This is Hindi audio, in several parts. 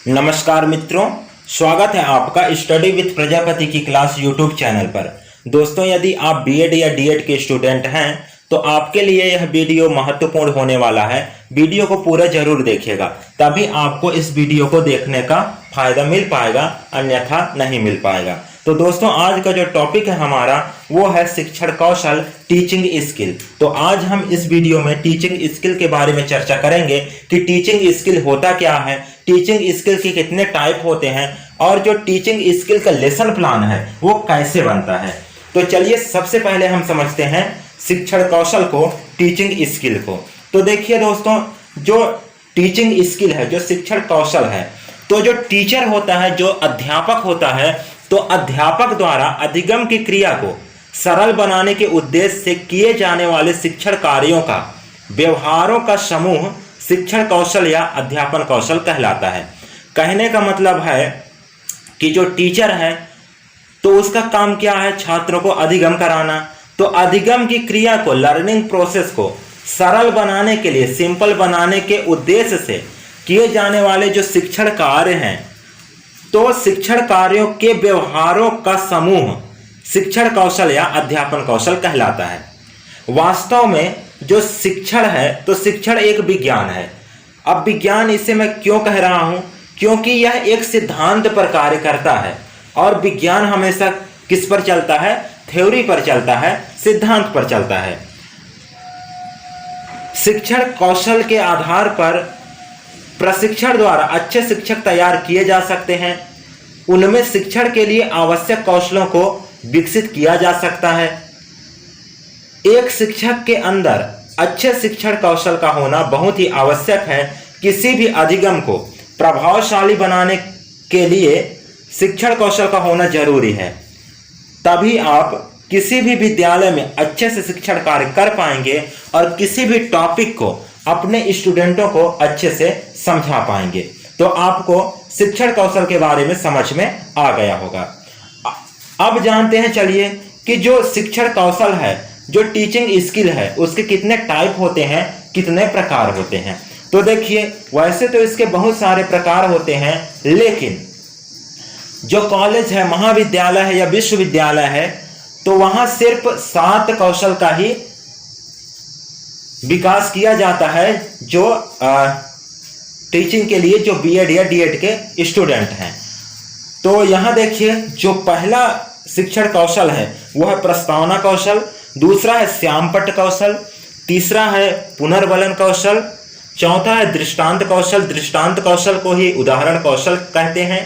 नमस्कार मित्रों, स्वागत है आपका स्टडी विथ प्रजापति की क्लास यूट्यूब चैनल पर। दोस्तों, यदि आप बीएड या डीएड के स्टूडेंट हैं तो आपके लिए यह वीडियो महत्वपूर्ण होने वाला है। वीडियो को पूरा जरूर देखिएगा, तभी आपको इस वीडियो को देखने का फायदा मिल पाएगा, अन्यथा नहीं मिल पाएगा। तो दोस्तों, आज का जो टॉपिक है हमारा वो है शिक्षण कौशल, टीचिंग स्किल। तो आज हम इस वीडियो में टीचिंग स्किल के बारे में चर्चा करेंगे कि टीचिंग स्किल होता क्या है, टीचिंग स्किल के कितने टाइप होते हैं और जो टीचिंग स्किल का लेसन प्लान है वो कैसे बनता है। तो चलिए सबसे पहले हम समझते हैं शिक्षण कौशल को, टीचिंग स्किल को। तो देखिए दोस्तों, जो टीचिंग स्किल है, जो शिक्षण कौशल है, तो जो टीचर होता है, जो अध्यापक होता है, तो अध्यापक द्वारा अधिगम की क्रिया को सरल बनाने के उद्देश्य से किए जाने वाले शिक्षण कार्यों का, व्यवहारों का समूह शिक्षण कौशल या अध्यापन कौशल कहलाता है। कहने का मतलब है कि जो टीचर है तो उसका काम क्या है, छात्रों को अधिगम कराना। तो अधिगम की क्रिया को, लर्निंग प्रोसेस को सरल बनाने के लिए, सिंपल बनाने के उद्देश्य से किए जाने वाले जो शिक्षण कार्य हैं, तो शिक्षण कार्यों के व्यवहारों का समूह शिक्षण कौशल या अध्यापन कौशल कहलाता है। वास्तव में जो शिक्षण है, तो शिक्षण एक विज्ञान है। अब विज्ञान इसे मैं क्यों कह रहा हूं, क्योंकि यह एक सिद्धांत पर कार्य करता है और विज्ञान हमेशा किस पर चलता है, थ्योरी पर चलता है, सिद्धांत पर चलता है। शिक्षण कौशल के आधार पर प्रशिक्षण द्वारा अच्छे शिक्षक तैयार किए जा सकते हैं। उनमें शिक्षण के लिए आवश्यक कौशलों को विकसित किया जा सकता है। एक शिक्षक के अंदर अच्छे शिक्षण कौशल का होना बहुत ही आवश्यक है। किसी भी अधिगम को प्रभावशाली बनाने के लिए शिक्षण कौशल का होना जरूरी है, तभी आप किसी भी विद्यालय में अच्छे से शिक्षण कार्य कर पाएंगे और किसी भी टॉपिक को अपने स्टूडेंटों को अच्छे से समझा पाएंगे। तो आपको शिक्षण कौशल के बारे में समझ में आ गया होगा। अब जानते हैं चलिए कि जो शिक्षण कौशल है, जो टीचिंग स्किल है, उसके कितने टाइप होते हैं, कितने प्रकार होते हैं। तो देखिए, वैसे तो इसके बहुत सारे प्रकार होते हैं, लेकिन जो कॉलेज है, महाविद्यालय है या विश्वविद्यालय है, तो वहां सिर्फ 7 कौशल का ही विकास किया जाता है। जो टीचिंग के लिए जो बीएड या डीएड के स्टूडेंट हैं, तो यहां देखिए, जो पहला शिक्षण कौशल है वह है प्रस्तावना कौशल, दूसरा है श्यामपट्ट कौशल, तीसरा है पुनर्वलन कौशल, चौथा है दृष्टांत कौशल, दृष्टांत कौशल को ही उदाहरण कौशल कहते हैं,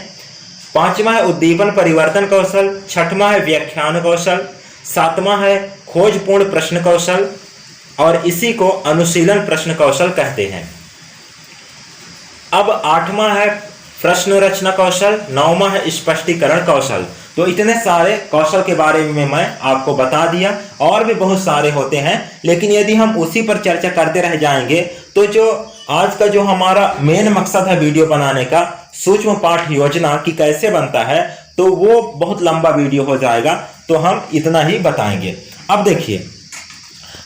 पांचवा है उद्दीपन परिवर्तन कौशल, छठवां है व्याख्यान कौशल, सातवां है खोजपूर्ण प्रश्न कौशल और इसी को अनुशीलन प्रश्न कौशल कहते हैं। अब 8वां है प्रश्न रचना कौशल, 9वां है स्पष्टीकरण कौशल। तो इतने सारे कौशल के बारे में मैं आपको बता दिया, और भी बहुत सारे होते हैं, लेकिन यदि हम उसी पर चर्चा करते रह जाएंगे तो जो आज का जो हमारा मेन मकसद है वीडियो बनाने का, सूक्ष्म पाठ योजना की कैसे बनता है, तो वो बहुत लंबा वीडियो हो जाएगा, तो हम इतना ही बताएंगे। अब देखिए,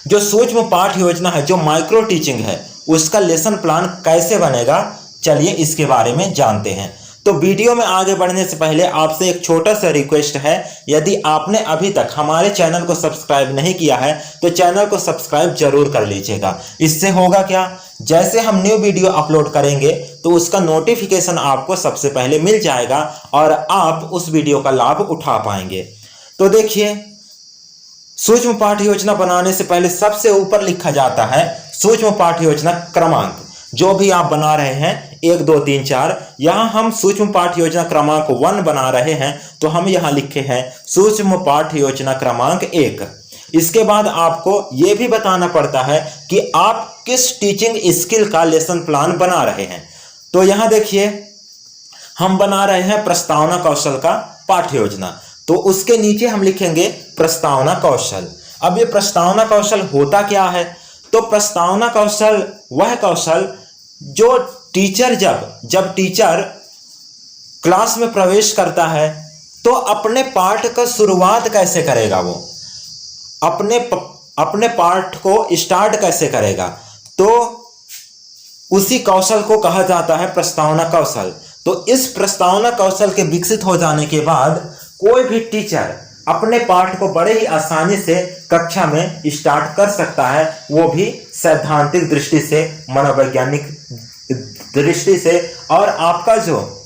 जो सूक्ष्म पाठ योजना है, जो माइक्रो टीचिंग है, उसका लेसन प्लान कैसे बनेगा, चलिए इसके बारे में जानते हैं। तो वीडियो में आगे बढ़ने से पहले आपसे एक छोटा सा रिक्वेस्ट है, यदि आपने अभी तक हमारे चैनल को सब्सक्राइब नहीं किया है तो चैनल को सब्सक्राइब जरूर कर लीजिएगा। इससे होगा क्या, जैसे हम न्यू वीडियो अपलोड करेंगे तो उसका नोटिफिकेशन आपको सबसे पहले मिल जाएगा और आप उस वीडियो का लाभ उठा पाएंगे। तो देखिए, सूक्ष्म पाठ योजना बनाने से पहले सबसे ऊपर लिखा जाता है सूक्ष्म पाठ योजना क्रमांक। जो भी आप बना रहे हैं 1 2 3 4, यहां हम सूक्ष्म पाठ योजना क्रमांक 1 बना रहे हैं, तो हम यहां लिखे हैं सूक्ष्म पाठ योजना क्रमांक 1। इसके बाद आपको यह भी बताना पड़ता है कि आप किस टीचिंग स्किल का लेसन प्लान बना रहे हैं। तो यहां देखिए, हम बना रहे हैं प्रस्तावना कौशल का पाठ योजना, तो उसके नीचे हम लिखेंगे प्रस्तावना कौशल। अब ये प्रस्तावना कौशल होता क्या है, तो प्रस्तावना कौशल वह कौशल जो टीचर जब टीचर क्लास में प्रवेश करता है तो अपने पाठ का शुरुआत कैसे करेगा, वो अपने पाठ को स्टार्ट कैसे करेगा, तो उसी कौशल को कहा जाता है प्रस्तावना कौशल। तो इस प्रस्तावना कौशल के विकसित हो जाने के बाद कोई भी टीचर अपने पाठ को बड़े ही आसानी से कक्षा में स्टार्ट कर सकता है, वो भी सैद्धांतिक दृष्टि से, मनोवैज्ञानिक दृष्टि से, और आपका जो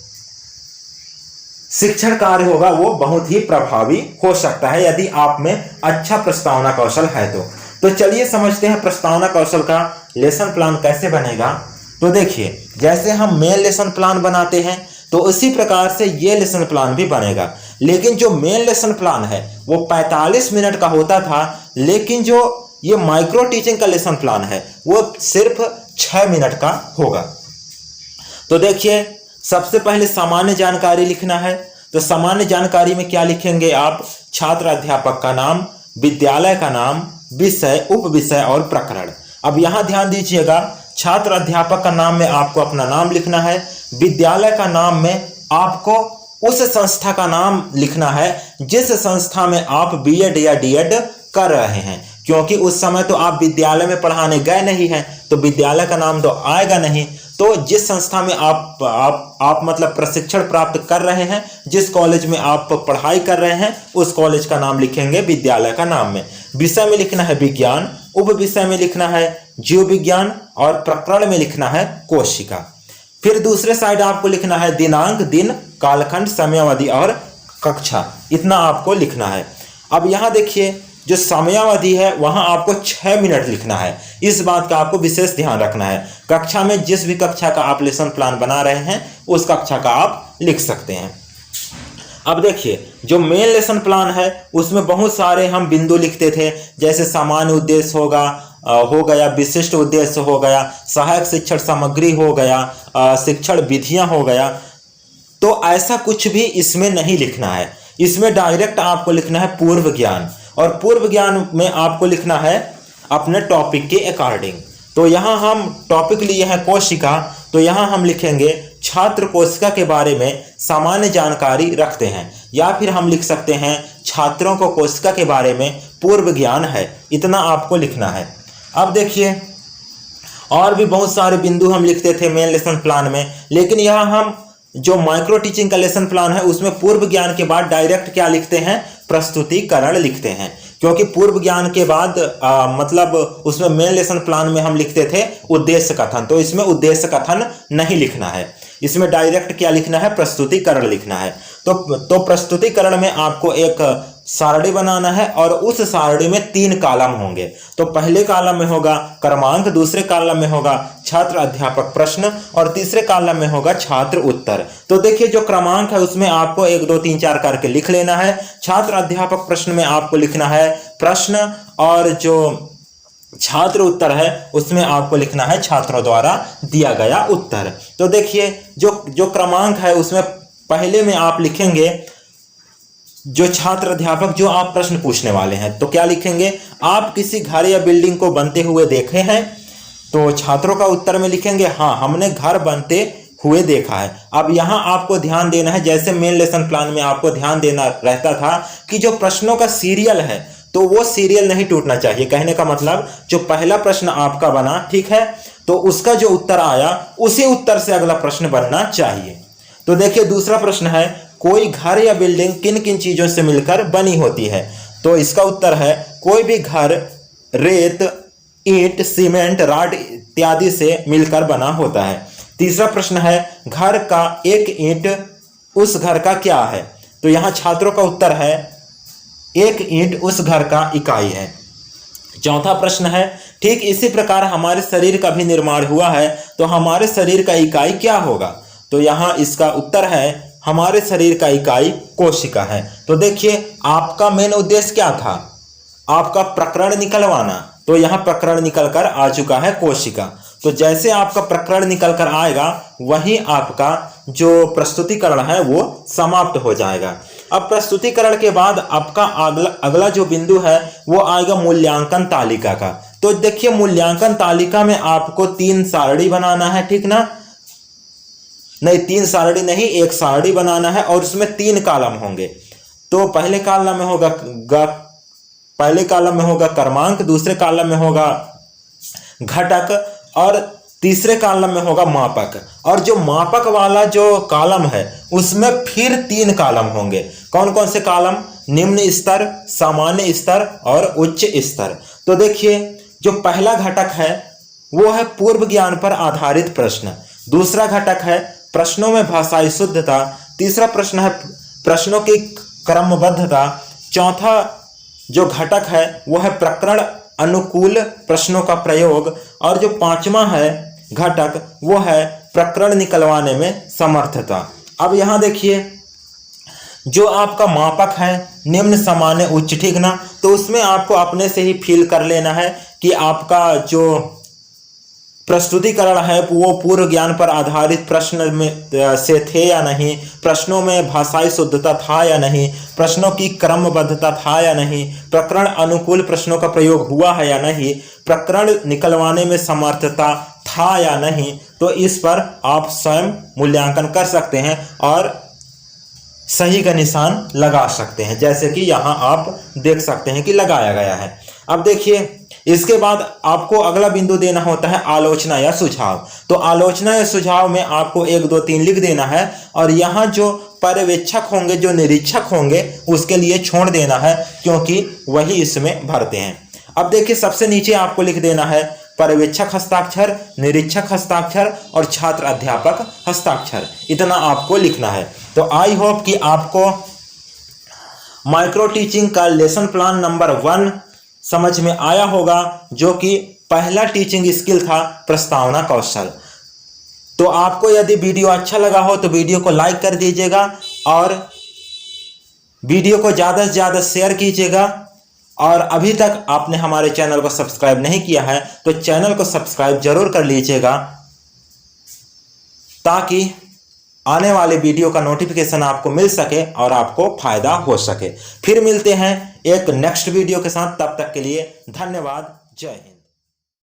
शिक्षण कार्य होगा वो बहुत ही प्रभावी हो सकता है यदि आप में अच्छा प्रस्तावना कौशल है तो चलिए समझते हैं प्रस्तावना कौशल का लेसन प्लान कैसे बनेगा। तो देखिए, जैसे हम मेन लेसन प्लान बनाते हैं तो उसी प्रकार से ये लेसन प्लान भी बनेगा, लेकिन जो मेन लेसन प्लान है वो 45 मिनट का होता था, लेकिन जो ये माइक्रो टीचिंग का लेसन प्लान है वो सिर्फ 6 मिनट का होगा। तो देखिए, सबसे पहले सामान्य जानकारी लिखना है। तो सामान्य जानकारी में क्या लिखेंगे आप? छात्र अध्यापक का नाम, विद्यालय का नाम, विषय, उपविषय और प्रकरण। अब यहाँ ध्यान दीजिएगा, छात्र अध्यापक का नाम में आपको अपना नाम लिखना है, विद्यालय का नाम में आपको उस संस्था का नाम लिखना है जिस संस्था में आप बीएड या डीएड कर रहे हैं, क्योंकि उस समय तो आप विद्यालय में पढ़ाने गए नहीं हैं तो विद्यालय का नाम तो आएगा नहीं। तो जिस संस्था में आप मतलब प्रशिक्षण प्राप्त कर रहे हैं, जिस कॉलेज में आप पढ़ाई कर रहे हैं, उस कॉलेज का नाम लिखेंगे विद्यालय का नाम में। विषय में लिखना है विज्ञान, उप विषय में लिखना है जीव विज्ञान और प्रकरण में लिखना है कोशिका। फिर दूसरे साइड आपको लिखना है दिनांक, दिन, कालखंड, समयावधि और कक्षा। इतना आपको लिखना है। अब यहाँ देखिए, जो समयावधि है वहां आपको 6 मिनट लिखना है। इस बात का आपको विशेष ध्यान रखना है। कक्षा में जिस भी कक्षा का आप लेसन प्लान बना रहे हैं उस कक्षा का आप लिख सकते हैं। अब देखिए, जो मेन लेसन प्लान है उसमें बहुत सारे हम बिंदु लिखते थे, जैसे सामान्य उद्देश्य हो गया, विशिष्ट उद्देश्य हो गया, सहायक शिक्षण सामग्री हो गया, शिक्षण विधियां हो गया। तो ऐसा कुछ भी इसमें नहीं लिखना है। इसमें डायरेक्ट आपको लिखना है पूर्व ज्ञान, और पूर्व ज्ञान में आपको लिखना है अपने टॉपिक के अकॉर्डिंग। तो यहाँ हम टॉपिक लिए हैं कोशिका, तो यहाँ हम लिखेंगे छात्र कोशिका के बारे में सामान्य जानकारी रखते हैं, या फिर हम लिख सकते हैं छात्रों को कोशिका के बारे में पूर्व ज्ञान है। इतना आपको लिखना है। अब देखिए, और भी बहुत सारे बिंदु हम लिखते थे मेन लेसन प्लान में, लेकिन यहाँ हम जो माइक्रो टीचिंग का लेसन प्लान है उसमें पूर्व ज्ञान के बाद डायरेक्ट क्या लिखते हैं? प्रस्तुतिकरण लिखते हैं, क्योंकि पूर्व ज्ञान के बाद मतलब उसमें मेन लेसन प्लान में हम लिखते थे उद्देश्य कथन, तो इसमें उद्देश्य कथन नहीं लिखना है। इसमें डायरेक्ट क्या लिखना है? प्रस्तुतिकरण लिखना है। तो प्रस्तुतिकरण में आपको एक सारणी बनाना है और उस सारणी में 3 कॉलम होंगे। तो पहले कॉलम में होगा क्रमांक, दूसरे कॉलम में होगा छात्र अध्यापक प्रश्न और तीसरे कॉलम में होगा छात्र उत्तर। तो देखिए, जो क्रमांक है उसमें आपको 1 2 3 4 करके लिख लेना है। छात्र अध्यापक प्रश्न में आपको लिखना है प्रश्न, और जो छात्र उत्तर है उसमें आपको लिखना है छात्रों द्वारा दिया गया उत्तर। तो देखिए, जो क्रमांक है उसमें पहले में आप लिखेंगे जो छात्र अध्यापक जो आप प्रश्न पूछने वाले हैं। तो क्या लिखेंगे? आप किसी घर या बिल्डिंग को बनते हुए देखे हैं? तो छात्रों का उत्तर में लिखेंगे हाँ, हमने घर बनते हुए देखा है। अब यहाँ आपको ध्यान देना है, जैसे मेन लेसन प्लान में आपको ध्यान देना रहता था कि जो प्रश्नों का सीरियल है तो वो सीरियल नहीं टूटना चाहिए। कहने का मतलब, जो पहला प्रश्न आपका बना, ठीक है, तो उसका जो उत्तर आया उसी उत्तर से अगला प्रश्न बनना चाहिए। तो देखिए, दूसरा प्रश्न है कोई घर या बिल्डिंग किन किन चीजों से मिलकर बनी होती है? तो इसका उत्तर है कोई भी घर रेत, ईंट, सीमेंट, राड इत्यादि से मिलकर बना होता है। तीसरा प्रश्न है घर का एक ईंट उस घर का क्या है? तो यहाँ छात्रों का उत्तर है एक ईंट उस घर का इकाई है। चौथा प्रश्न है ठीक इसी प्रकार हमारे शरीर का भी निर्माण हुआ है, तो हमारे शरीर का इकाई क्या होगा? तो यहाँ इसका उत्तर है हमारे शरीर का इकाई कोशिका है। तो देखिए, आपका मेन उद्देश्य क्या था? आपका प्रकरण निकलवाना। तो यहाँ प्रकरण निकलकर आ चुका है कोशिका। तो जैसे आपका प्रकरण निकलकर आएगा वही आपका जो प्रस्तुतिकरण है वो समाप्त हो जाएगा। अब प्रस्तुतिकरण के बाद आपका अगला जो बिंदु है वो आएगा मूल्यांकन तालिका का। तो देखिए, मूल्यांकन तालिका में आपको 3 सारणी बनाना है, ठीक ना? नहीं, 3 सारणी नहीं, एक सारणी बनाना है और उसमें 3 कॉलम होंगे। तो पहले कॉलम में होगा क्रमांक, दूसरे कॉलम में होगा घटक और तीसरे कॉलम में होगा मापक, और जो मापक वाला जो कॉलम है उसमें फिर 3 कॉलम होंगे। कौन कौन से कॉलम? निम्न स्तर, सामान्य स्तर और उच्च स्तर। तो देखिए, जो पहला घटक है वो है पूर्व ज्ञान पर आधारित प्रश्न, दूसरा घटक है प्रश्नों में भाषाई शुद्धता, तीसरा प्रश्न है प्रश्नों की क्रमबद्धता, चौथा जो घटक है वो है प्रकरण अनुकूल प्रश्नों का प्रयोग, और जो पांचवा है घटक वो है प्रकरण निकलवाने में समर्थता। अब यहां देखिए, जो आपका मापक है निम्न, सामान्य, उच्च, ठीक ना, तो उसमें आपको अपने से ही फील कर लेना है कि आपका जो प्रस्तुतिकरण है वो पूर्व ज्ञान पर आधारित प्रश्न में से थे या नहीं, प्रश्नों में भाषाई शुद्धता था या नहीं, प्रश्नों की क्रमबद्धता था या नहीं, प्रकरण अनुकूल प्रश्नों का प्रयोग हुआ है या नहीं, प्रकरण निकलवाने में समर्थता था या नहीं। तो इस पर आप स्वयं मूल्यांकन कर सकते हैं और सही का निशान लगा सकते हैं, जैसे कि यहाँ आप देख सकते हैं कि लगाया गया है। अब देखिए, इसके बाद आपको अगला बिंदु देना होता है आलोचना या सुझाव। तो आलोचना या सुझाव में आपको 1, 2, 3 लिख देना है, और यहाँ जो पर्यवेक्षक होंगे, जो निरीक्षक होंगे, उसके लिए छोड़ देना है, क्योंकि वही इसमें भरते हैं। अब देखिए, सबसे नीचे आपको लिख देना है पर्यवेक्षक हस्ताक्षर, निरीक्षक हस्ताक्षर और छात्र अध्यापक हस्ताक्षर, इतना आपको लिखना है। तो आई होप कि आपको माइक्रो टीचिंग का लेसन प्लान नंबर 1 समझ में आया होगा, जो कि पहला टीचिंग स्किल था प्रस्तावना कौशल। तो आपको यदि वीडियो अच्छा लगा हो तो वीडियो को लाइक कर दीजिएगा और वीडियो को ज़्यादा से ज़्यादा शेयर कीजिएगा, और अभी तक आपने हमारे चैनल को सब्सक्राइब नहीं किया है तो चैनल को सब्सक्राइब जरूर कर लीजिएगा, ताकि आने वाले वीडियो का नोटिफिकेशन आपको मिल सके और आपको फायदा हो सके। फिर मिलते हैं एक नेक्स्ट वीडियो के साथ, तब तक के लिए धन्यवाद। जय हिंद।